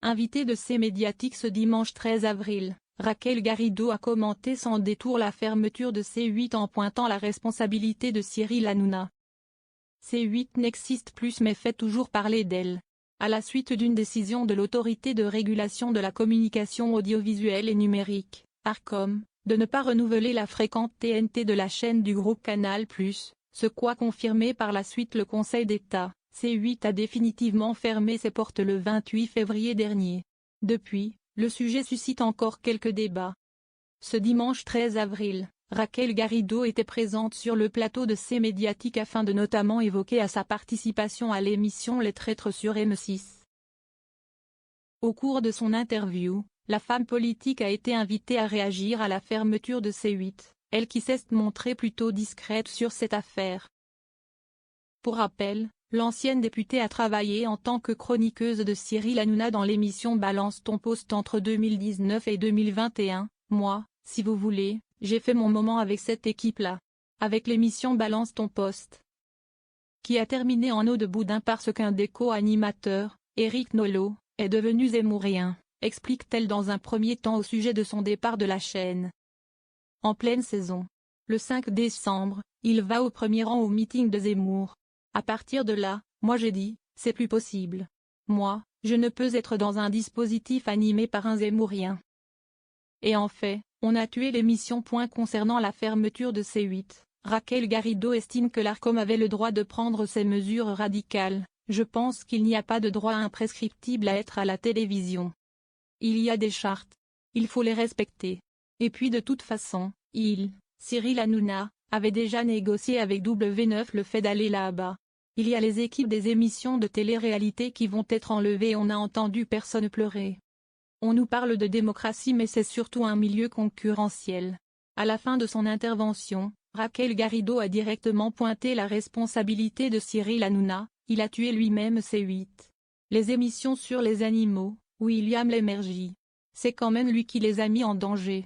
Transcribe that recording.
Invitée de C Médiatique ce dimanche 13 avril, Raquel Garrido a commenté sans détour la fermeture de C8 en pointant la responsabilité de Cyril Hanouna. C8 n'existe plus mais fait toujours parler d'elle. À la suite d'une décision de l'Autorité de régulation de la communication audiovisuelle et numérique, ARCOM, de ne pas renouveler la fréquente TNT de la chaîne du groupe Canal+, ce qu'a confirmé par la suite le Conseil d'État, C8 a définitivement fermé ses portes le 28 février dernier. Depuis, le sujet suscite encore quelques débats. Ce dimanche 13 avril, Raquel Garrido était présente sur le plateau de C Médiatique afin de notamment évoquer sa participation à l'émission Les Traîtres sur M6. Au cours de son interview, la femme politique a été invitée à réagir à la fermeture de C8, elle qui s'est montrée plutôt discrète sur cette affaire. Pour rappel, l'ancienne députée a travaillé en tant que chroniqueuse de Cyril Hanouna dans l'émission Balance ton poste entre 2019 et 2021, moi, si vous voulez, j'ai fait mon moment avec cette équipe-là. Avec l'émission Balance ton poste, qui a terminé en eau de boudin parce qu'un des co-animateurs, Éric Nolot, est devenu zemmourien, explique-t-elle dans un premier temps au sujet de son départ de la chaîne. En pleine saison. Le 5 décembre, il va au premier rang au meeting de Zemmour. À partir de là, moi j'ai dit, c'est plus possible. Moi, je ne peux être dans un dispositif animé par un zemmourien. Et en fait, on a tué l'émission. Concernant la fermeture de C8, Raquel Garrido estime que l'ARCOM avait le droit de prendre ces mesures radicales. Je pense qu'il n'y a pas de droit imprescriptible à être à la télévision. Il y a des chartes. Il faut les respecter. Et puis de toute façon, Cyril Hanouna, avait déjà négocié avec W9 le fait d'aller là-bas. Il y a les équipes des émissions de télé-réalité qui vont être enlevées. On n'a entendu personne pleurer. On nous parle de démocratie mais c'est surtout un milieu concurrentiel. À la fin de son intervention, Raquel Garrido a directement pointé la responsabilité de Cyril Hanouna, il a tué lui-même C8. Les émissions sur les animaux, William Lémergie. C'est quand même lui qui les a mis en danger.